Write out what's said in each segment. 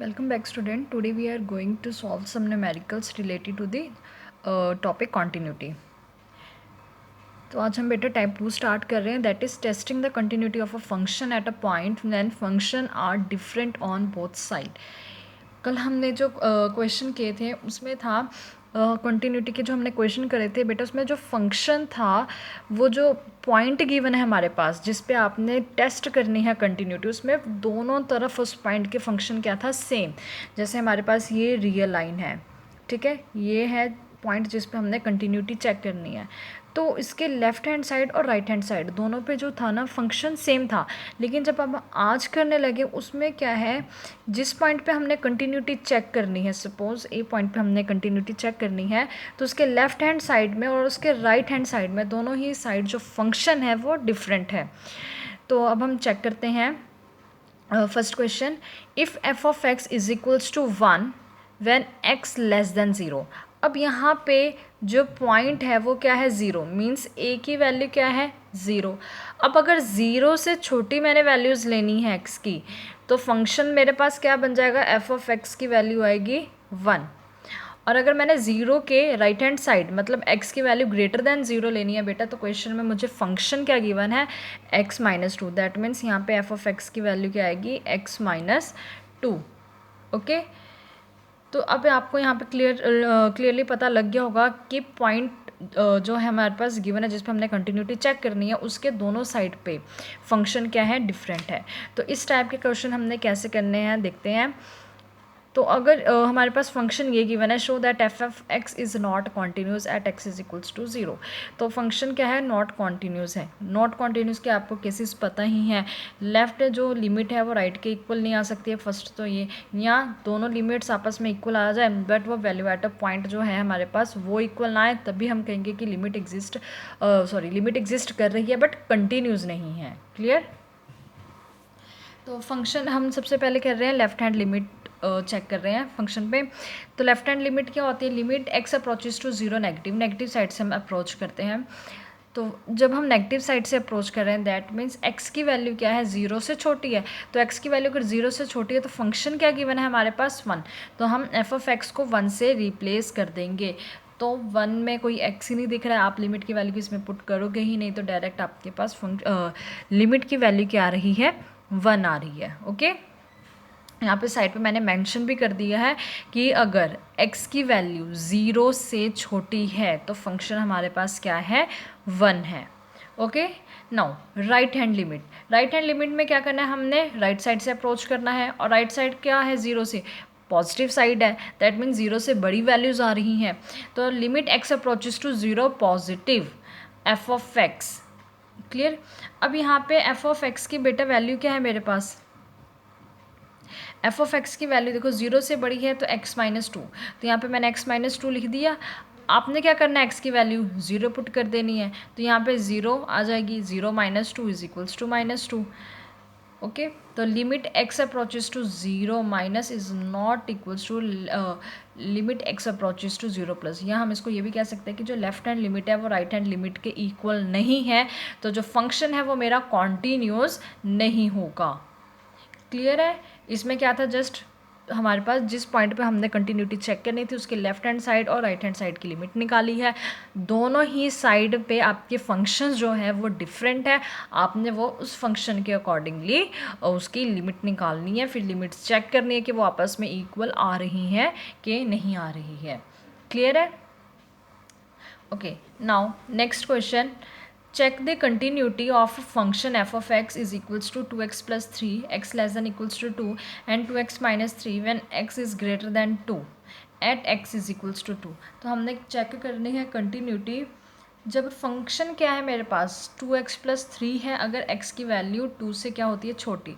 Welcome back student. Today we are going to solve some numericals related to the topic continuity. तो आज हम बेटा type 2 start कर रहे हैं, that is testing the continuity of a function at a point when function are different on both side. कल हमने जो क्वेश्चन किए थे उसमें था कंटिन्यूटी के जो हमने क्वेश्चन करे थे बेटा, उसमें जो फंक्शन था वो जो पॉइंट गिवन है हमारे पास जिस पे आपने टेस्ट करनी है कंटिन्यूटी, उसमें दोनों तरफ उस पॉइंट के फंक्शन क्या था, सेम. जैसे हमारे पास ये रियल लाइन है, ठीक है, ये है पॉइंट जिस पे हमने कंटिन्यूटी चेक करनी है. तो इसके लेफ्ट हैंड साइड और राइट हैंड साइड दोनों पे जो था ना फंक्शन सेम था. लेकिन जब अब आज करने लगे उसमें क्या है, जिस पॉइंट पे हमने कंटिन्यूटी चेक करनी है, सपोज ए पॉइंट पे हमने कंटिन्यूटी चेक करनी है, तो उसके लेफ्ट हैंड साइड में और उसके राइट हैंड साइड में दोनों ही साइड जो फंक्शन है वो डिफरेंट है. तो अब हम चेक करते हैं. First question, if F of x is equals to 1 when X less than 0. अब यहाँ पे जो पॉइंट है वो क्या है, 0, मीन्स ए की वैल्यू क्या है, 0. अब अगर 0 से छोटी मैंने वैल्यूज़ लेनी है एक्स की, तो फंक्शन मेरे पास क्या बन जाएगा, एफ ऑफ एक्स की वैल्यू आएगी 1. और अगर मैंने 0 के राइट हैंड साइड मतलब x की वैल्यू ग्रेटर देन 0 लेनी है बेटा, तो क्वेश्चन में मुझे फंक्शन क्या गिवन है, x-2. दैट मीन्स यहाँ पे f ऑफ x की वैल्यू क्या आएगी, x-2. ओके. तो अब आपको यहाँ पे क्लियरली पता लग गया होगा कि पॉइंट जो है हमारे पास गिवन है जिस पे हमने कंटिन्यूटी चेक करनी है, उसके दोनों साइड पे फंक्शन क्या है, डिफरेंट है. तो इस टाइप के क्वेश्चन हमने कैसे करने हैं देखते हैं. तो अगर हमारे पास फंक्शन ये गिवन है, show that F F X is not continuous at x is equals to 0. तो फंक्शन क्या है, नॉट कॉन्टीन्यूस है. नॉट कॉन्टीन्यूस के आपको केसेस पता ही हैं. लेफ्ट जो लिमिट है वो राइट के इक्वल नहीं आ सकती है. फर्स्ट तो ये, या दोनों लिमिट्स आपस में इक्वल आ जाए बट वो वैल्यू एट अ पॉइंट जो है हमारे पास वो इक्वल ना आए, तभी हम कहेंगे कि लिमिट एग्जिस्ट कर रही है बट कंटिन्यूस नहीं है. क्लियर. तो फंक्शन हम सबसे पहले कर रहे हैं लेफ्ट हैंड लिमिट चेक कर रहे हैं फंक्शन पे. तो लेफ्ट हैंड लिमिट क्या होती है, limit x approaches to 0 negative side से हम अप्रोच करते हैं. तो जब हम नेगेटिव साइड से अप्रोच कर रहे हैं दैट मीन्स एक्स की वैल्यू क्या है, 0 से छोटी है. तो एक्स की वैल्यू अगर 0 से छोटी है तो फंक्शन क्या गिवन है हमारे पास, 1. तो हम एफ ऑफ एक्स को 1 से रिप्लेस कर देंगे. तो 1 में कोई एक्स ही नहीं दिख रहा है, आप लिमिट की वैल्यू इसमें पुट करोगे ही नहीं, तो डायरेक्ट आपके पास लिमिट की वैल्यू क्या आ रही है, 1 आ रही है. ओके. यहाँ पे साइड पे मैंने मेंशन भी कर दिया है कि अगर x की वैल्यू 0 से छोटी है तो फंक्शन हमारे पास क्या है, 1 है. Okay. Now right hand limit. Right hand limit में क्या करना है, हमने राइट साइड से अप्रोच करना है. और राइट साइड क्या है, 0 से पॉजिटिव साइड है. दैट मीन्स 0 से बड़ी वैल्यूज़ आ रही हैं. तो limit x approaches to 0 positive F of X. Clear. अब यहाँ पे एफ ऑफ एक्स की बेटा वैल्यू क्या है मेरे पास, एफ ऑफ एक्स की वैल्यू देखो 0 से बड़ी है तो x-2. तो यहाँ पे मैंने x-2 लिख दिया. आपने क्या करना है, x की वैल्यू 0 पुट कर देनी है. तो यहाँ पे 0 आ जाएगी, 0-2 इज इक्वल्स टू -2. ओके. तो limit x approaches to 0 minus is not equals to limit x approaches to 0 plus. यहाँ हम इसको ये भी कह सकते हैं कि जो लेफ्ट हैंड लिमिट है वो राइट हैंड लिमिट के इक्वल नहीं है, तो जो फंक्शन है वो मेरा कॉन्टीन्यूस नहीं होगा. क्लियर है. इसमें क्या था, जस्ट हमारे पास जिस पॉइंट पे हमने कंटिन्यूटी चेक करनी थी उसके लेफ्ट हैंड साइड और राइट हैंड साइड की लिमिट निकाली है. दोनों ही साइड पे आपके फंक्शंस जो है वो डिफरेंट है. आपने वो उस फंक्शन के अकॉर्डिंगली उसकी लिमिट निकालनी है, फिर लिमिट्स चेक करनी है कि वो आपस में इक्वल आ रही हैं कि नहीं आ रही है. क्लियर है. Okay. Now next question, check the continuity of a function f of x is equals to 2x plus 3 x less than equals to 2 and 2x minus 3 when x is greater than 2 at x is equals to 2. तो हमने check करनी है continuity. जब function क्या है मेरे पास, 2x plus 3 है, अगर x की वैल्यू 2 से क्या होती है, छोटी,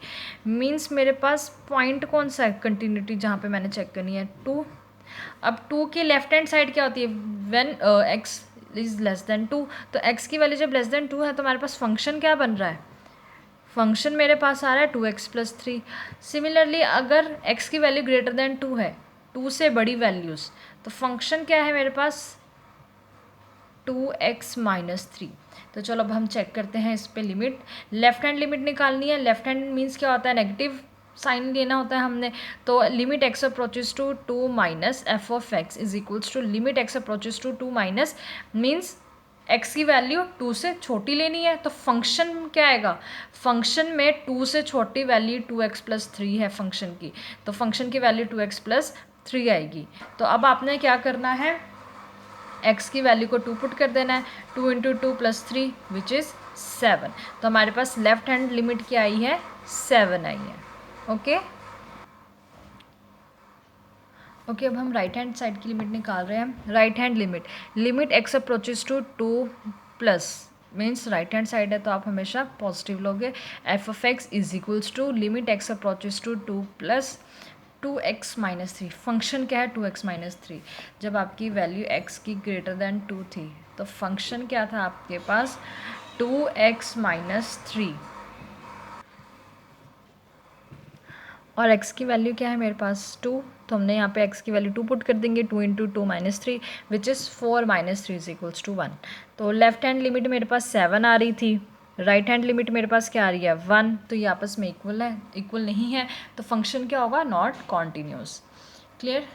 मीन्स मेरे पास पॉइंट कौन सा है कंटिन्यूटी जहाँ पे मैंने चेक करनी है, 2. अब 2 की लेफ्ट हैंड साइड क्या होती है, when x is less than 2. तो x की वैल्यू जब लेस देन 2 है तो हमारे पास फंक्शन क्या बन रहा है, फंक्शन मेरे पास आ रहा है 2x प्लस 3. सिमिलरली अगर x की वैल्यू ग्रेटर देन 2 है, 2 से बड़ी वैल्यूज़, तो फंक्शन क्या है मेरे पास, 2x माइनस 3. तो चलो अब हम चेक करते हैं इस पे लिमिट. लेफ्ट हैंड लिमिट निकालनी है. लेफ्ट हैंड मीन्स क्या होता है, नेगेटिव. साइन लेना होता है हमने। तो limit X approaches to 2 minus F of x is equals to limit X approaches to 2 minus means X की वैल्यू 2 से छोटी लेनी है। तो फंक्शन क्या आएगा, फंक्शन में 2 से छोटी वैल्यू 2x प्लस 3 है फंक्शन की, तो फंक्शन की वैल्यू 2x प्लस 3 आएगी। तो अब आपने क्या करना है, x की वैल्यू को 2 पुट कर देना है, 2 इंटू 2 प्लस 3 विच इज़ 7। तो हमारे पास लेफ्ट हैंड लिमिट क्या आई है, 7 आई है। ओके ओके अब हम राइट हैंड साइड की लिमिट निकाल रहे हैं। Right hand limit X approaches to 2 plus means right hand side है तो आप हमेशा पॉजिटिव लोगे। F of x is equals to limit X approaches to 2 plus 2x minus 3। Function क्या है, 2x माइनस 3। जब आपकी वैल्यू x की ग्रेटर देन 2 थी तो फंक्शन क्या था आपके पास, 2x माइनस 3, और x की वैल्यू क्या है मेरे पास 2, तो हमने यहाँ पे x की वैल्यू 2 पुट कर देंगे, 2 into 2 minus 3 which is 4 minus 3 is equals to 1। तो लेफ्ट हैंड लिमिट मेरे पास 7 आ रही थी, राइट हैंड लिमिट मेरे पास क्या आ रही है 1, तो ये आपस में इक्वल है, इक्वल नहीं है, तो फंक्शन क्या होगा, नॉट कॉन्टीन्यूस। क्लियर।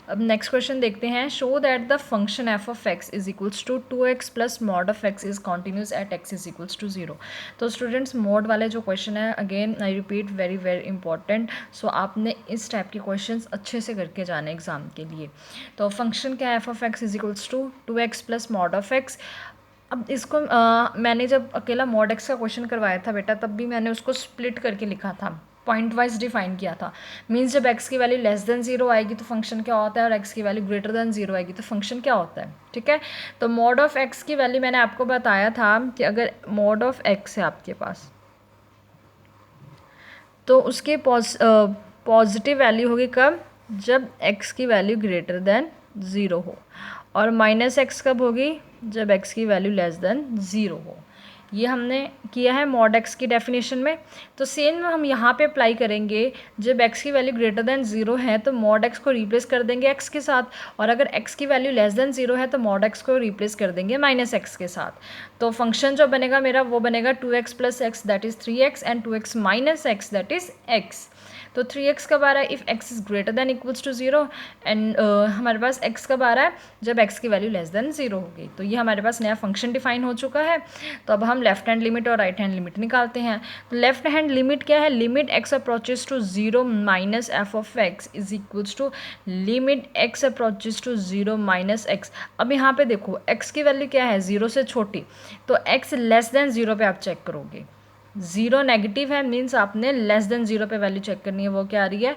अब नेक्स्ट क्वेश्चन देखते हैं। Show that the function f of x is equals to 2x plus mod of x is continuous at x is equals to 0। तो स्टूडेंट्स मॉड वाले जो क्वेश्चन है, again I repeat, very very important. So आपने इस type के question अच्छे से करके जाने एग्जाम के लिए। तो फंक्शन क्या है, f of x is equals to 2x plus mod of x. अब इसको मैंने जब अकेला मॉड एक्स का क्वेश्चन करवाया था बेटा, तब भी मैंने उसको स्प्लिट करके लिखा था, पॉइंट वाइज डिफाइन किया था। मीन्स जब x की वैल्यू लेस देन 0 आएगी तो फंक्शन क्या होता है, और x की वैल्यू ग्रेटर देन 0 आएगी तो फंक्शन क्या होता है। ठीक है, तो मॉड ऑफ x की वैल्यू मैंने आपको बताया था कि अगर मॉड ऑफ x है आपके पास तो उसके पॉजिटिव वैल्यू होगी कब, जब x की वैल्यू ग्रेटर देन 0 हो, और माइनस एक्स कब होगी, जब x की वैल्यू लेस देन 0 हो। ये हमने किया है मॉड एक्स की डेफिनेशन में। तो सेम हम यहाँ पे अप्लाई करेंगे, जब x की वैल्यू ग्रेटर देन 0 है तो मॉड एक्स को रिप्लेस कर देंगे x के साथ, और अगर x की वैल्यू लेस देन 0 है तो मॉड एक्स को रिप्लेस कर देंगे माइनस एक्स के साथ। तो फंक्शन जो बनेगा मेरा वो बनेगा 2x plus x that is 3x and 2x minus x that is x। तो 3x कब आ रहा है, if x is greater than equals to 0, and हमारे पास x कब आ रहा है, जब x की वैल्यू लेस देन 0 होगी। तो ये हमारे पास नया फंक्शन डिफाइन हो चुका है। तो अब हम लेफ्ट हैंड लिमिट और राइट हैंड लिमिट निकालते हैं। तो लेफ्ट हैंड लिमिट क्या है, limit x approaches to 0 minus F of x is equals to limit x approaches to 0 minus x. अब यहाँ पे देखो x की वैल्यू क्या है, 0 से छोटी, तो x लेस देन 0 पे आप चेक करोगे। 0 नेगेटिव है मीन्स आपने लेस देन 0 पे वैल्यू चेक करनी है, वो क्या आ रही है,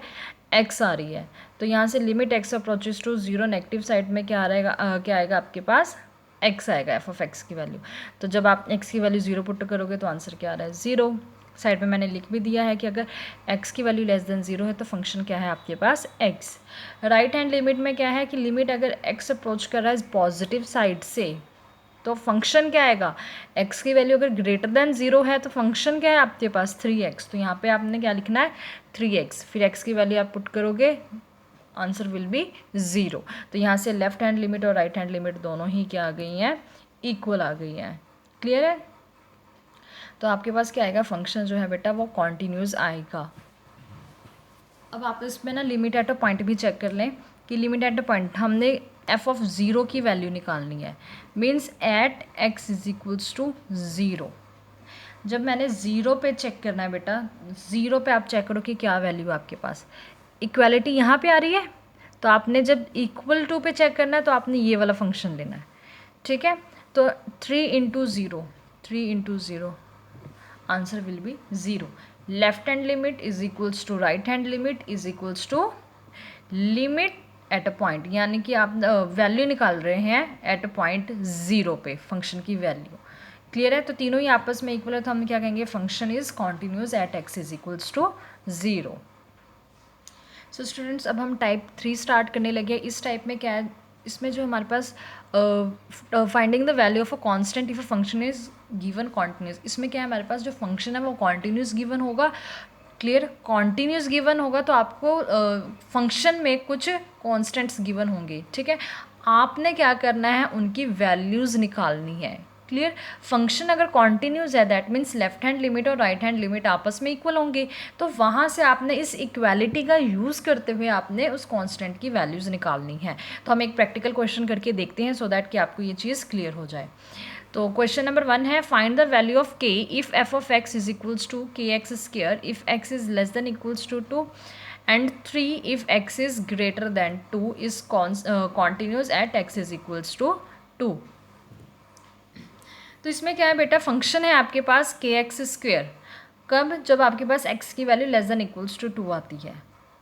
x आ रही है। तो यहाँ से limit x approaches to 0 negative side में क्या रहेगा, क्या आएगा आपके पास, x आएगा, एफ ऑफ एक्स की वैल्यू। तो जब आप x की वैल्यू 0 पुट करोगे तो आंसर क्या आ रहा है, 0। साइड पे मैंने लिख भी दिया है कि अगर x की वैल्यू लेस देन 0 है तो फंक्शन क्या है आपके पास, x। राइट हैंड लिमिट में क्या है कि लिमिट अगर x अप्रोच कर रहा है पॉजिटिव साइड से तो फंक्शन क्या आएगा, x की वैल्यू अगर ग्रेटर देन 0 है तो फंक्शन क्या है आपके पास, 3x। तो यहाँ पे आपने क्या लिखना है, 3x, फिर x की वैल्यू आप पुट करोगे, आंसर विल बी 0। तो यहाँ से लेफ्ट हैंड लिमिट और राइट हैंड लिमिट दोनों ही क्या आ गई हैं, इक्वल आ गई हैं। क्लियर है। तो आपके पास क्या आएगा, फंक्शन जो है बेटा वो कॉन्टीन्यूस आएगा। अब आप इसमें ना लिमिट एट अ पॉइंट भी चेक कर लें कि लिमिट एट अ पॉइंट हमने एफ ऑफ 0 की वैल्यू निकालनी है, means at x is equals to 0। जब मैंने 0 पे चेक करना है बेटा, 0 पे आप चेक करो कि क्या वैल्यू है आपके पास, इक्वालिटी यहाँ पे आ रही है, तो आपने जब इक्वल टू पे चेक करना है तो आपने ये वाला फंक्शन लेना है। ठीक है, तो 3 into 0 answer will be 0। Left hand limit is equals to right hand limit is equals to limit at a point, यानी कि आप वैल्यू निकाल रहे हैं एट अ पॉइंट 0 पे फंक्शन की वैल्यू। क्लियर है। तो तीनों ही आपस में इक्वल है तो हम क्या कहेंगे, function is continuous at x is equals to 0। So students अब हम टाइप 3 स्टार्ट करने लगे। इस टाइप में क्या है, इसमें जो हमारे पास finding the value of a constant if a function is given continuous, इसमें क्या है हमारे पास जो फंक्शन है वो कॉन्टिन्यूस गिवन होगा। क्लियर, कॉन्टिन्यूस गिवन होगा तो आपको फंक्शन में कुछ कॉन्स्टेंट्स गिवन होंगे। ठीक है, आपने क्या करना है, उनकी वैल्यूज़ निकालनी है। क्लियर। फंक्शन अगर कॉन्टिन्यूस है that means left hand limit और राइट हैंड लिमिट आपस में इक्वल होंगे, तो वहाँ से आपने इस इक्वालिटी का यूज़ करते हुए आपने उस कांस्टेंट की वैल्यूज़ निकालनी है। तो हम एक प्रैक्टिकल क्वेश्चन करके देखते हैं सो दैट कि आपको ये चीज़ क्लियर हो जाए। तो क्वेश्चन नंबर 1 है, find the value of k if f of x is equals to k x square if x is less than equals to 2 and 3 if x is greater than 2 is continuous at x is equals to 2। तो इसमें क्या है बेटा, function है आपके पास के x square, कब, जब आपके पास x की value less than equals to 2 आती है,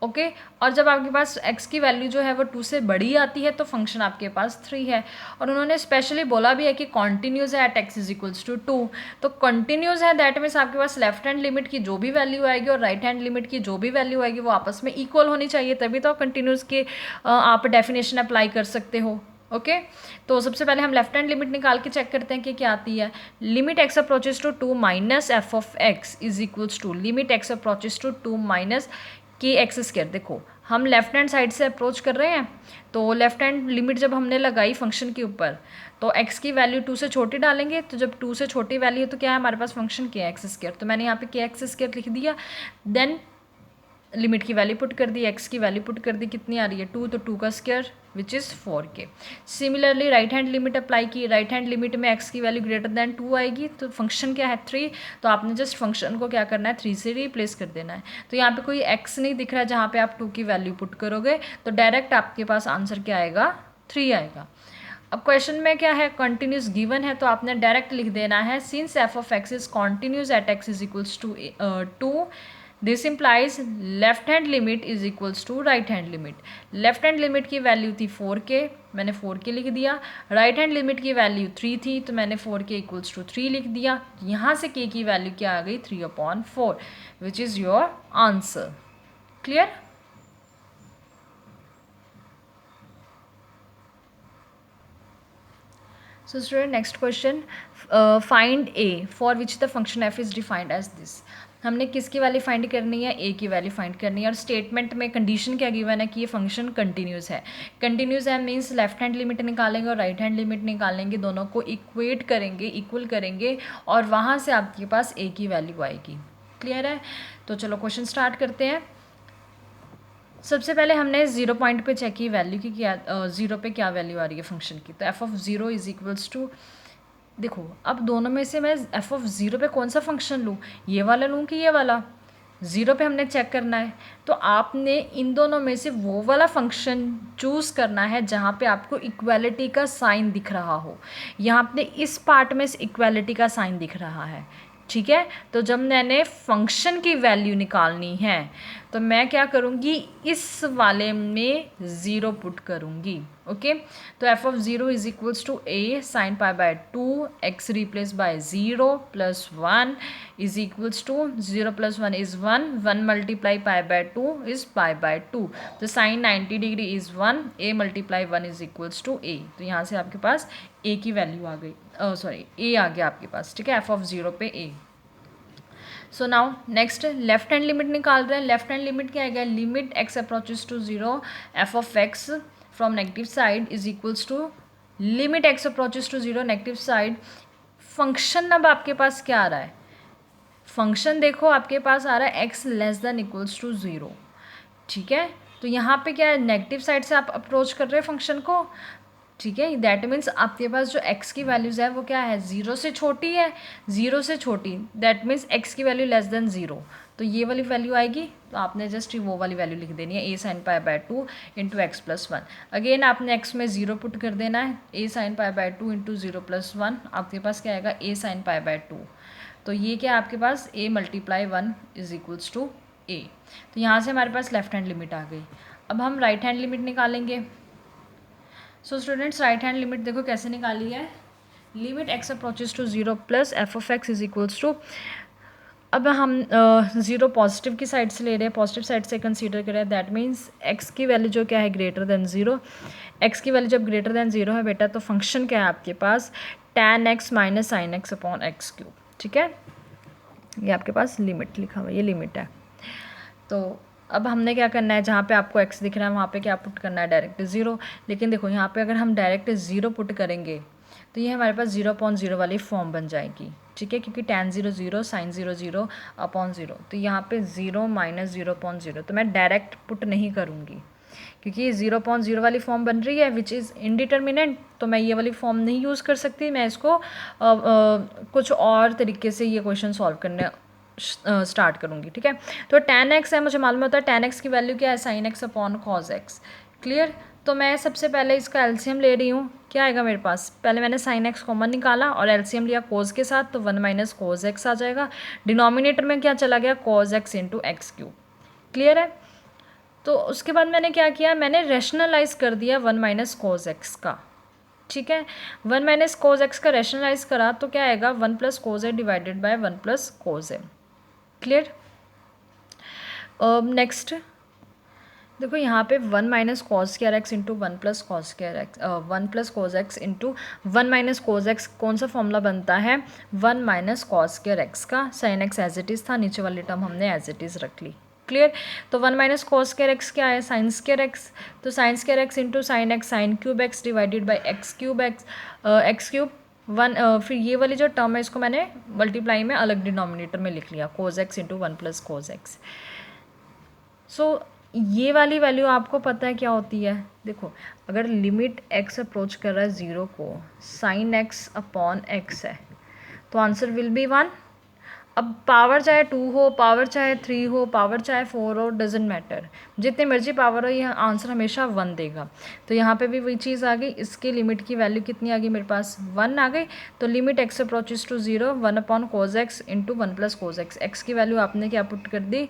ओके। और जब आपके पास x की वैल्यू जो है वो 2 से बड़ी आती है तो फंक्शन आपके पास 3 है। और उन्होंने स्पेशली बोला भी है कि कॉन्टिन्यूस है at x is equals to 2। तो कॉन्टिन्यूस है दैट मीन्स आपके पास लेफ्ट हैंड लिमिट की जो भी वैल्यू आएगी और राइट हैंड लिमिट की जो भी वैल्यू आएगी वो आपस में इक्वल होनी चाहिए, तभी तो कंटिन्यूस के आप डेफिनेशन अप्लाई कर सकते हो, ओके। तो सबसे पहले हम लेफ्ट हैंड लिमिट निकाल के चेक करते हैं कि क्या आती है। Limit x approaches to 2 minus F of x is equals to limit x approaches to 2 minus k x square. देखो हम लेफ्ट हैंड साइड से अप्रोच कर रहे हैं, तो लेफ्ट हैंड लिमिट जब हमने लगाई फंक्शन के ऊपर तो x की वैल्यू 2 से छोटी डालेंगे, तो जब 2 से छोटी वैल्यू है तो क्या है हमारे पास फंक्शन के एक्स स्क्वायर, तो मैंने यहाँ पे के एक्स स्क्वायर लिख दिया। देन लिमिट की वैल्यू पुट कर दी, x की वैल्यू पुट कर दी, कितनी आ रही है 2, तो 2 का square which is 4k। Similarly right hand limit apply की, राइट हैंड लिमिट में x की वैल्यू ग्रेटर देन 2 आएगी, तो फंक्शन क्या है 3, तो आपने जस्ट फंक्शन को क्या करना है 3 से रिप्लेस कर देना है। तो यहाँ पे कोई x नहीं दिख रहा है जहाँ पे आप 2 की वैल्यू पुट करोगे, तो डायरेक्ट आपके पास आंसर क्या आएगा 3 आएगा। अब क्वेश्चन में क्या है, कंटिन्यूस गिवन है तो आपने डायरेक्ट लिख देना है since f of x is continuous at x is equals to 2 this implies left hand limit is equals to right hand limit. Left hand limit की वैल्यू थी 4k, मैंने 4k लिख दिया। राइट हैंड लिमिट की value 3 थी तो मैंने 4k equals to 3 लिख दिया। यहाँ से k की वैल्यू क्या आ गई 3/4 which is your answer. Clear. So student, next question, find a for which the function f is defined as this। हमने किसकी वैल्यू फाइंड करनी है, a की वैल्यू फाइंड करनी है। और स्टेटमेंट में कंडीशन क्या गिवन है कि ये फंक्शन कंटिन्यूस है। कंटिन्यूस है मीन्स लेफ्ट हैंड लिमिट निकालेंगे और राइट हैंड लिमिट निकालेंगे, दोनों को इक्वेट करेंगे, इक्वल करेंगे और वहाँ से आपके पास a की वैल्यू आएगी। क्लियर है। तो चलो क्वेश्चन स्टार्ट करते हैं। सबसे पहले हमने 0 पॉइंट पे चेक की वैल्यू की क्या 0 पे क्या वैल्यू आ रही है फंक्शन की, तो f of 0 is equals to, देखो अब दोनों में से मैं एफ ऑफ 0 पे कौन सा फंक्शन लूँ, ये वाला लूँ कि ये वाला। 0 पे हमने चेक करना है तो आपने इन दोनों में से वो वाला फंक्शन चूज़ करना है जहाँ पे आपको इक्वालिटी का साइन दिख रहा हो। यहाँ पे इस पार्ट में इक्वालिटी का साइन दिख रहा है, ठीक है। तो जब मैंने फंक्शन की वैल्यू निकालनी है तो मैं क्या करूँगी, इस वाले में 0 पुट करूँगी, ओके। तो f of 0 is equals to a sine pi by 2 x replace by 0 plus 1 is equals to 0 plus 1 is 1, 1 multiply pi by 2 is pi by 2, तो sine 90 degree is 1, a multiply 1 is equals to a। तो यहाँ से आपके पास a की value आ गई, sorry a आ गया आपके पास, ठीक है, एफ ऑफ 0 पे a। So now next left hand limit निकाल रहे हैं। लेफ्ट हैंड लिमिट क्या आएगा, limit x approaches to 0 f of x from negative side is equals to limit x approaches to 0 negative side. Function अब आपके पास क्या आ रहा है, फंक्शन देखो आपके पास आ रहा है x less than equals to 0, ठीक है। तो यहाँ पे क्या है, नेगेटिव साइड से आप अप्रोच कर रहे हैं फंक्शन को, ठीक है। दैट मीन्स आपके पास जो x की वैल्यूज़ है वो क्या है, 0 से छोटी है, 0 से छोटी, दैट मीन्स x की वैल्यू लेस देन 0, तो ये वाली वैल्यू आएगी। तो आपने जस्ट वो वाली वैल्यू लिख देनी है a sine pi by 2 into x plus 1। Again आपने x में 0 पुट कर देना है, a sine pi by 2 into 0 plus 1, आपके पास क्या आएगा a साइन पाई बाय 2। तो ये क्या आपके पास a multiply 1 is equals to a। तो यहाँ से हमारे पास लेफ्ट हैंड लिमिट आ गई। अब हम राइट हैंड लिमिट निकालेंगे। So students right hand limit देखो कैसे निकाली है, limit x approaches to 0 plus f of x is equals to, अब हम 0 पॉजिटिव की साइड से ले रहे हैं, पॉजिटिव साइड से कंसीडर करें, दैट मीन्स x की वैल्यू जो क्या है ग्रेटर देन 0। x की वैल्यू जब ग्रेटर देन 0 है बेटा तो फंक्शन क्या है आपके पास tan x minus sine x upon x cube, ठीक है। ये आपके पास लिमिट लिखा हुआ है, ये लिमिट है। तो अब हमने क्या करना है, जहाँ पे आपको x दिख रहा है वहाँ पे क्या पुट करना है, डायरेक्ट 0। लेकिन देखो यहाँ पे अगर हम डायरेक्ट 0 पुट करेंगे तो ये हमारे पास 0/0 वाली फॉर्म बन जाएगी, ठीक है, क्योंकि tan 0 0 sin 0 0 अपॉन 0, तो यहाँ पे 0 - 0/0, तो मैं डायरेक्ट पुट नहीं करूँगी क्योंकि ये 0/0 वाली फॉर्म बन रही है विच इज़ इनडिटर्मिनेंट, तो मैं ये वाली फॉर्म नहीं यूज़ कर सकती। मैं इसको कुछ और तरीके से ये क्वेश्चन सॉल्व करने स्टार्ट करूँगी, ठीक है। तो tan x है, मुझे मालूम होता है tan x की वैल्यू क्या है, sin x upon cos x, clear. तो मैं सबसे पहले इसका एलसीएम ले रही हूँ, क्या आएगा मेरे पास, पहले मैंने sin x कॉमन निकाला और एलसीएम लिया cos के साथ, तो 1 - cos x आ जाएगा। डिनोमिनेटर में क्या चला गया, cos x into x cube, clear है। तो उसके बाद मैंने क्या किया, मैंने रैशनलाइज कर दिया 1 - cos x का, ठीक है। 1 - cos x का रैशनलाइज करा तो क्या आएगा, 1 + cos a divided by 1 + cos a, clear. Next देखो यहाँ पे 1 - cos² x into 1 + cos² x 1 + cos x into 1 - cos x कौन सा फॉर्मूला बनता है, 1 - cos² x का, sin x as it is था, नीचे वाली टर्म हमने एज इट इज़ रख ली, क्लियर। तो 1 - cos² x क्या है, sin² x, तो sin² x into sin x sin³ x divided by x³ x³ 1, फिर ये वाली जो टर्म है इसको मैंने मल्टीप्लाई में अलग डिनोमिनेटर में लिख लिया, cos x into 1 + cos x। सो ये वाली वैल्यू आपको पता है क्या होती है, देखो अगर लिमिट x अप्रोच कर रहा है 0 को, sin x अपॉन x है, तो आंसर विल बी 1। अब पावर चाहे 2 हो, पावर चाहे 3 हो, पावर चाहे 4 हो, डजेंट मैटर, जितनी मर्जी पावर हो, ये आंसर हमेशा 1 देगा। तो यहाँ पे भी वही चीज़ आ गई, इसकी लिमिट की वैल्यू कितनी आ गई मेरे पास, 1 आ गई। तो limit x approaches to 0, 1/cos x into 1 + cos x, x की वैल्यू आपने क्या पुट कर दी,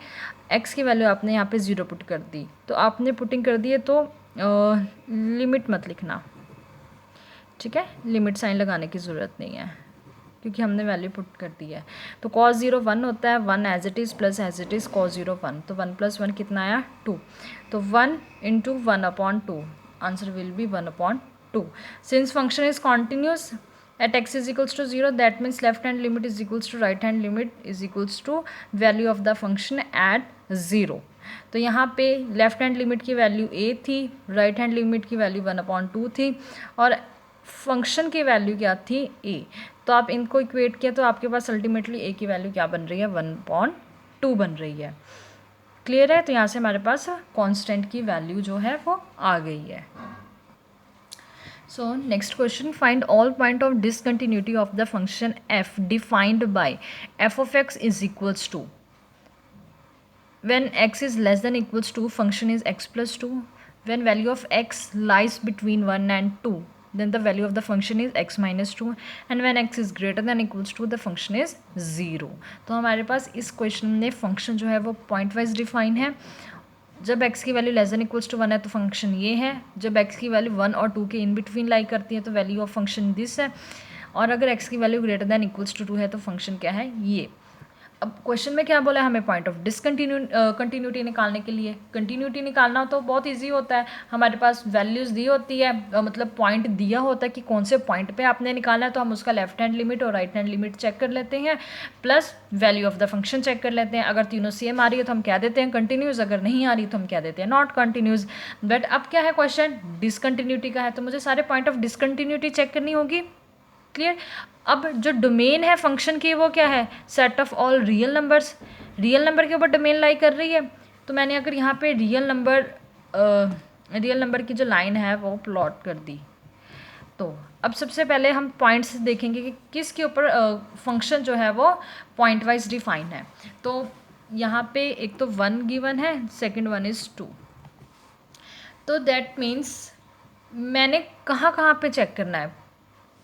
x की वैल्यू आपने यहाँ पे 0 पुट कर दी। तो आपने पुटिंग कर दी है तो लिमिट मत लिखना, ठीक है, लिमिट साइन लगाने की ज़रूरत नहीं है क्योंकि हमने वैल्यू पुट कर दी है। तो cos 0 1 होता है, 1 as it is plus as it is cos 0 1, तो 1 + 1 कितना आया 2, तो 1 into 1/2, answer will B 1/2। Since function is continuous at x is equals to 0, that means left hand limit is equals to right hand limit is equals to value of the function at 0। तो यहाँ पे left hand limit की value a थी, right hand limit की value 1/2 थी और function की value क्या थी a। तो आप इनको इक्वेट किया तो आपके पास अल्टीमेटली a की वैल्यू क्या बन रही है, 1/2 बन रही है, क्लियर है। तो यहाँ से हमारे पास कांस्टेंट की वैल्यू जो है वो आ गई है। So next question, find all point of discontinuity of the function f defined by f of x is equals to, when x is less than equals to function is x plus 2, when value of x lies between 1 and 2 then the value of the function is x minus 2, and when x is greater than equals to the function is 0। तो हमारे पास इस question में function जो है वो point wise define है। जब x की value less than equals to 1 है तो फंक्शन ये है, जब x की वैल्यू 1 और 2 के इन बिटवीन लाई करती है तो वैल्यू ऑफ फंक्शन दिस है, और अगर x की value greater than equals to 2 है तो फंक्शन क्या है ये। अब क्वेश्चन में क्या बोला है, हमें पॉइंट ऑफ कंटिन्यूटी निकालने के लिए। कंटिन्यूटी निकालना तो बहुत इजी होता है, हमारे पास वैल्यूज़ दी होती है, मतलब पॉइंट दिया होता है कि कौन से पॉइंट पे आपने निकालना है, तो हम उसका लेफ्ट हैंड लिमिट और राइट हैंड लिमिट चेक कर लेते हैं, plus value of the function check कर लेते हैं। अगर तीनों सेम आ रही है तो हम कह देते हैं कंटिन्यूस, अगर नहीं आ रही तो हम कह देते हैं नॉट कंटिन्यूस। बट अब क्या है क्वेश्चन, डिसकंटिन्यूटी का है, तो मुझे सारे पॉइंट ऑफ डिसकंटिन्यूटी चेक करनी होगी, क्लियर। अब जो डोमेन है फंक्शन की वो क्या है, set of all real numbers, real number के ऊपर डोमेन लाई कर रही है। तो मैंने अगर यहाँ पे रियल नंबर की जो लाइन है वो प्लॉट कर दी, तो अब सबसे पहले हम पॉइंट्स देखेंगे कि किसके ऊपर फंक्शन जो है वो पॉइंट वाइज डिफाइन है। तो यहाँ पे एक तो 1 गिवन है, सेकेंड 1 इज़ 2, तो दैट मीन्स मैंने कहाँ कहाँ पे चेक करना है,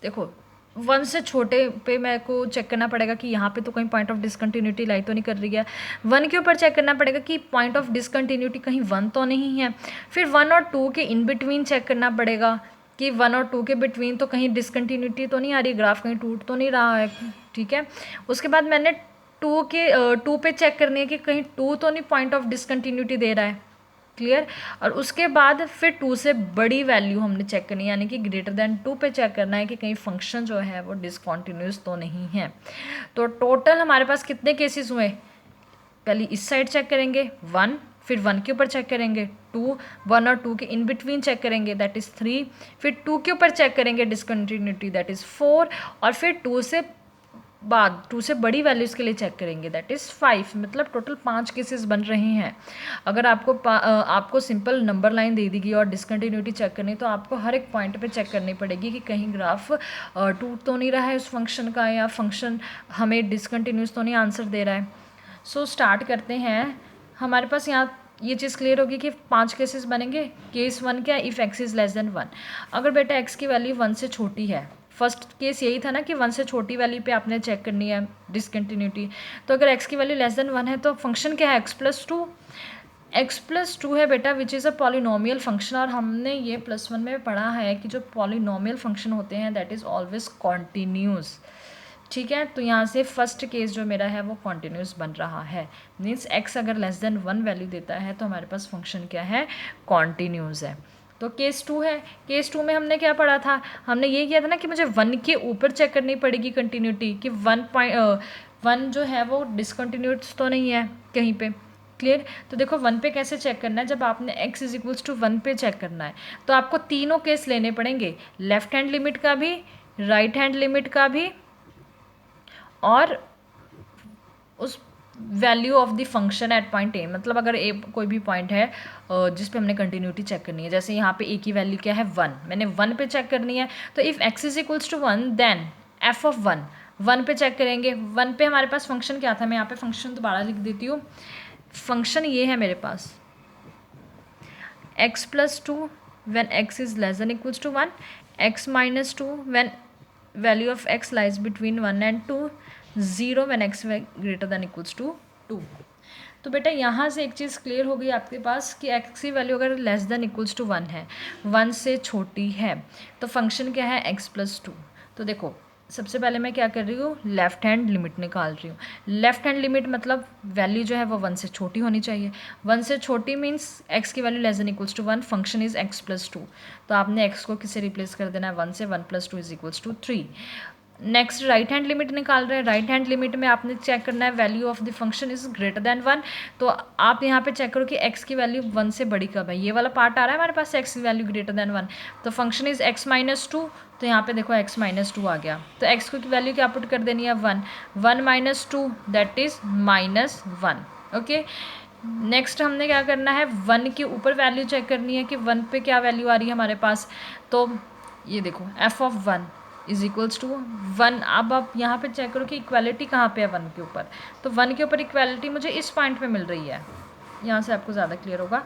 देखो 1 से छोटे पे मेरे को चेक करना पड़ेगा कि यहाँ पे तो कहीं पॉइंट ऑफ डिसकंटिन्यूटी लाई तो नहीं कर रही है। 1 के ऊपर चेक करना पड़ेगा कि पॉइंट ऑफ डिसकंटिन्यूटी कहीं 1 तो नहीं है। फिर 1 और 2 के इन बिटवीन चेक करना पड़ेगा कि 1 और 2 के बिटवीन तो कहीं डिसकंटिन्यूटी तो नहीं आ रही, ग्राफ कहीं टूट तो नहीं रहा है, ठीक है। उसके बाद मैंने 2 पे चेक करनी है कि कहीं 2 तो नहीं पॉइंट ऑफ डिसकंटिन्यूटी दे रहा है, क्लियर। और उसके बाद फिर 2 से बड़ी वैल्यू हमने चेक करनी है, यानी कि ग्रेटर देन 2 पे चेक करना है कि कहीं फंक्शन जो है वो डिसकंटिन्यूअस तो नहीं है। तो टोटल हमारे पास कितने केसेस हुए, पहले इस साइड चेक करेंगे 1, फिर 1 के ऊपर चेक करेंगे 2, 1 और 2 के इन बिटवीन चेक करेंगे दैट इज़ 3, फिर 2 के ऊपर चेक करेंगे डिसकंटिन्यूटी दैट इज़ 4, और फिर 2 से बाद 2 से बड़ी वैल्यूज़ के लिए चेक करेंगे दैट इज़ 5। मतलब टोटल 5 केसेस बन रहे हैं। अगर आपको सिंपल नंबर लाइन दे देगी और डिसकंटिन्यूटी चेक करनी तो आपको हर एक पॉइंट पे चेक करनी पड़ेगी कि कहीं ग्राफ टूट तो नहीं रहा है उस फंक्शन का, या फंक्शन हमें डिसकंटिन्यूस तो नहीं आंसर दे रहा है। सो स्टार्ट करते हैं। हमारे पास यहाँ ये चीज़ क्लियर होगी कि 5 केसेस बनेंगे। केस 1 क्या, if x is less than 1। अगर बेटा x की वैल्यू 1 से छोटी है, फर्स्ट केस यही था ना कि 1 से छोटी वैल्यू पे आपने चेक करनी है डिसकंटिन्यूटी। तो अगर x की वैल्यू लेस देन 1 है तो फंक्शन क्या है, x+2। x+2 है बेटा which is a polynomial function, और हमने ये +1 में पढ़ा है कि जो पॉलिनोमियल फंक्शन होते हैं दैट इज़ ऑलवेज कॉन्टीन्यूस। ठीक है, तो यहाँ से फर्स्ट केस जो मेरा है वो कॉन्टीन्यूस बन रहा है। मीन्स x अगर लेस देन 1 वैल्यू देता है तो हमारे पास फंक्शन क्या है, कॉन्टीन्यूस है। तो केस 2 है। केस 2 में हमने क्या पढ़ा था, हमने ये किया था ना कि मुझे 1 के ऊपर चेक करनी पड़ेगी कंटिन्यूटी, कि 1 जो है वो डिसकंटिन्यूस तो नहीं है कहीं पे। क्लियर। तो देखो 1 पे कैसे चेक करना है, जब आपने x इज इक्वल्स टू 1 पे चेक करना है तो आपको तीनों केस लेने पड़ेंगे, लेफ्ट हैंड लिमिट का भी, राइट हैंड लिमिट का भी, और उस value of the function at point A. मतलब अगर ए कोई भी पॉइंट है जिस पे हमने कंटिन्यूटी चेक करनी है, जैसे यहाँ पे ए की वैल्यू क्या है 1, मैंने 1 पे चेक करनी है, तो if x is equals to 1 then f of 1 पे चेक करेंगे। 1 पे हमारे पास फंक्शन क्या था, मैं यहाँ पे फंक्शन दोबारा लिख देती हूँ। फंक्शन ये है मेरे पास x+2 when x is less than equals to 1, x-2 when value of x lies between 1 and 2, 0 when x greater than equals to 2। तो बेटा यहाँ से एक चीज़ क्लियर हो गई आपके पास कि x की वैल्यू अगर लेस देन इक्वल्स टू 1 है, 1 से छोटी है, तो फंक्शन क्या है, x+2। तो देखो सबसे पहले मैं क्या कर रही हूँ, लेफ्ट हैंड लिमिट निकाल रही हूँ। लेफ्ट हैंड लिमिट मतलब वैल्यू जो है वो 1 से छोटी होनी चाहिए। 1 से छोटी मीन्स x की value less than equals to 1, function is x+2। तो आपने x को किससे रिप्लेस कर देना है, 1 से, 1+2 is equals to 3। Next right hand limit निकाल रहे हैं। राइट हैंड लिमिट में आपने चेक करना है value of the function is greater then 1। तो आप यहाँ पे चेक करो कि x की वैल्यू 1 से बड़ी कब है, ये वाला पार्ट आ रहा है हमारे पास, x की वैल्यू ग्रेटर देन 1, तो फंक्शन इज x-2। तो यहाँ पे देखो x-2 आ गया, तो x की वैल्यू क्या पुट कर देनी है, 1, 1 - 2 दैट इज -1। ओके, नेक्स्ट हमने क्या करना है, 1 के ऊपर वैल्यू चेक करनी है कि 1 पे क्या वैल्यू आ रही है हमारे पास। तो ये देखो f of 1 is equals to 1। अब आप यहाँ पे चेक करो कि इक्वालिटी कहाँ पे है 1 के ऊपर, तो 1 के ऊपर इक्वालिटी मुझे इस पॉइंट पे मिल रही है, यहाँ से आपको ज़्यादा क्लियर होगा।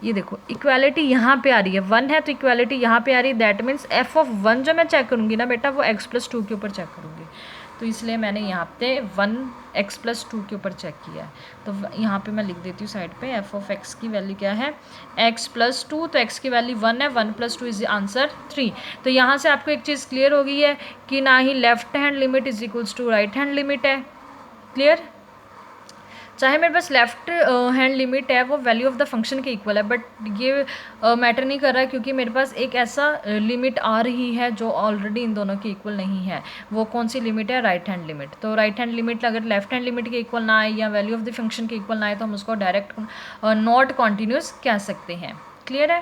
ये देखो इक्वालिटी यहाँ पे आ रही है, 1 है तो इक्वालिटी यहाँ पे आ रही है, दैट मीन्स f ऑफ 1 जो मैं चेक करूँगी ना बेटा वो x+2 के ऊपर चेक करूँगी। तो इसलिए मैंने यहाँ पे 1 x+2 के ऊपर चेक किया है। तो यहाँ पे मैं लिख देती हूँ साइड पे, f ऑफ x की वैल्यू क्या है, x+2, तो x की वैल्यू 1 है, 1+2 इज आंसर 3। तो यहाँ से आपको एक चीज़ क्लियर हो गई है कि ना ही left hand limit is equals to right hand limit है। क्लियर। चाहे मेरे पास लेफ्ट हैंड लिमिट है वो वैल्यू ऑफ द फंक्शन के इक्वल है, बट ये मैटर नहीं कर रहा है क्योंकि मेरे पास एक ऐसा लिमिट आ रही है जो ऑलरेडी इन दोनों के इक्वल नहीं है। वो कौन सी लिमिट है, राइट हैंड लिमिट। तो राइट हैंड लिमिट अगर लेफ्ट हैंड लिमिट के इक्वल ना आए या वैल्यू ऑफ द फंक्शन के इक्वल ना आए तो हम उसको डायरेक्ट नॉट कॉन्टीन्यूस कह सकते हैं। क्लियर है।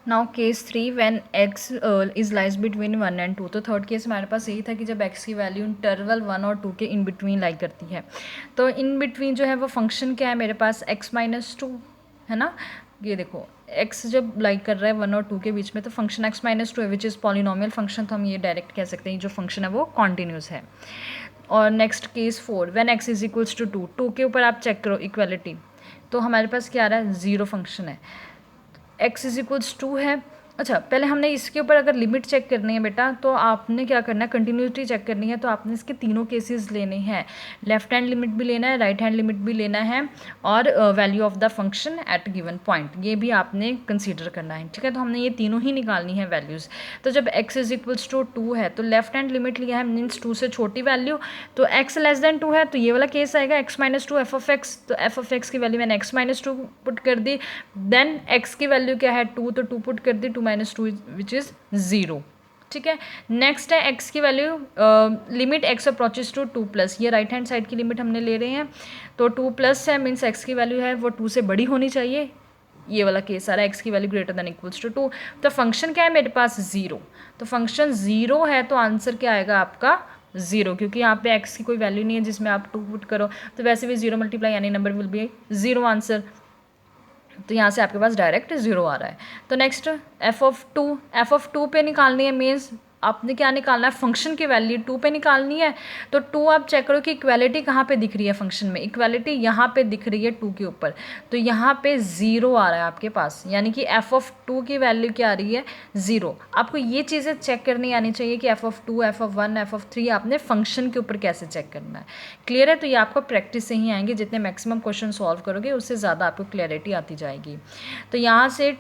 Now case 3 when x is lies between 1 and 2। तो थर्ड केस हमारे पास यही था कि जब x की वैल्यू इंटरवल 1 और 2 के इन बिटवीन लाई करती है। तो इन बिटवीन जो है वो फंक्शन क्या है मेरे पास, x-2 है ना। ये देखो x जब लाइक कर रहा है 1 और 2 के बीच में तो फंक्शन x-2 है विच इज़ पॉलिनोमियल फंक्शन, तो हम ये डायरेक्ट कह सकते हैं जो फंक्शन है वो कॉन्टीन्यूस है। और next case 4 when x is equals to 2, 2 के ऊपर आप चेक करो इक्वालिटी, तो हमारे पास क्या आ रहा है, 0 फंक्शन है, x इज इक्वल्स 2 है। अच्छा पहले हमने इसके ऊपर अगर लिमिट चेक करनी है बेटा तो आपने क्या करना है, कंटिन्यूटी चेक करनी है, तो आपने इसके तीनों केसेस लेने हैं, लेफ्ट हैंड लिमिट भी लेना है, राइट हैंड लिमिट भी लेना है, और value of the function at given point ये भी आपने कंसीडर करना है। ठीक है, तो हमने ये तीनों ही निकालनी है वैल्यूज़। तो जब x इज इक्वल्स टू 2 है तो लेफ्ट हैंड लिमिट लिया है मीन्स 2 से छोटी वैल्यू, तो x लेस देन 2 है तो ये वाला केस आएगा x-2 f ऑफ x। तो f ऑफ x की वैल्यू मैंने x-2 पुट कर दी, देन x की वैल्यू क्या है 2, तो 2 पुट कर दी, 2 - 2 विच इज़ 0। ठीक है। नेक्स्ट है एक्स की value, limit x approaches to 2+, ये राइट हैंड साइड की लिमिट हमने ले रहे हैं, तो 2+ है, मीन्स एक्स की वैल्यू है वो 2 से बड़ी होनी चाहिए, ये वाला केस आ रहा है, एक्स की value greater than equals to 2। तो फंक्शन क्या है मेरे पास 0, तो फंक्शन 0 है तो आंसर क्या आएगा आपका 0, क्योंकि यहाँ पे एक्स की कोई वैल्यू नहीं है जिसमें आप 2 पुट करो, तो वैसे भी 0 multiply any number will be 0 answer, तो यहाँ से आपके पास डायरेक्ट 0 आ रहा है। तो नेक्स्ट f(2) पे निकालनी है, मीन्स आपने क्या निकालना है, फंक्शन की वैल्यू 2 पे निकालनी है। तो 2 आप चेक करो कि इक्वालिटी कहाँ पे दिख रही है फंक्शन में, इक्वालिटी यहाँ पे दिख रही है 2 के ऊपर, तो यहाँ पे 0 आ रहा है आपके पास, यानी कि f(2) की वैल्यू क्या आ रही है 0। आपको ये चीज़ें चेक करनी आनी चाहिए कि f(2), f(1), f(3) आपने फंक्शन के ऊपर कैसे चेक करना है। क्लियर है, तो ये आपको प्रैक्टिस से ही आएंगे, जितने मैक्सिमम क्वेश्चन सॉल्व करोगे उससे ज़्यादा आपको क्लैरिटी आती जाएगी। तो यहाँ से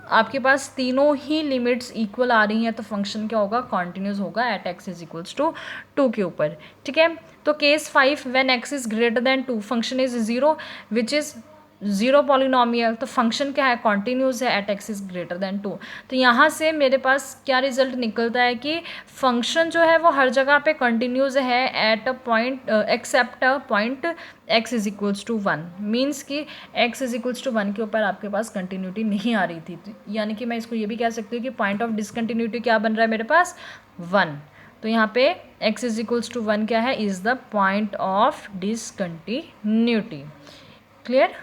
आपके पास तीनों ही लिमिट्स इक्वल आ रही हैं, तो फंक्शन क्या होगा, कॉन्टिन्यूस होगा at x is equals to 2 के ऊपर। ठीक है, तो case 5, when x is greater than 2 function is 0 which is 0 polynomial, तो फंक्शन क्या है, कॉन्टिन्यूस है at x is greater than 2। तो यहाँ से मेरे पास क्या रिजल्ट निकलता है कि फंक्शन जो है वो हर जगह पे कंटिन्यूस है at a point except a point x is equals to 1, means कि x इज इक्वल्स टू 1 के ऊपर आपके पास कंटिन्यूटी नहीं आ रही थी, यानी कि मैं इसको ये भी कह सकती हूँ कि पॉइंट ऑफ डिसकंटिन्यूटी क्या बन रहा है मेरे पास 1। तो यहाँ पे x इज इक्वल्स टू 1 क्या है, is the point of discontinuity. Clear.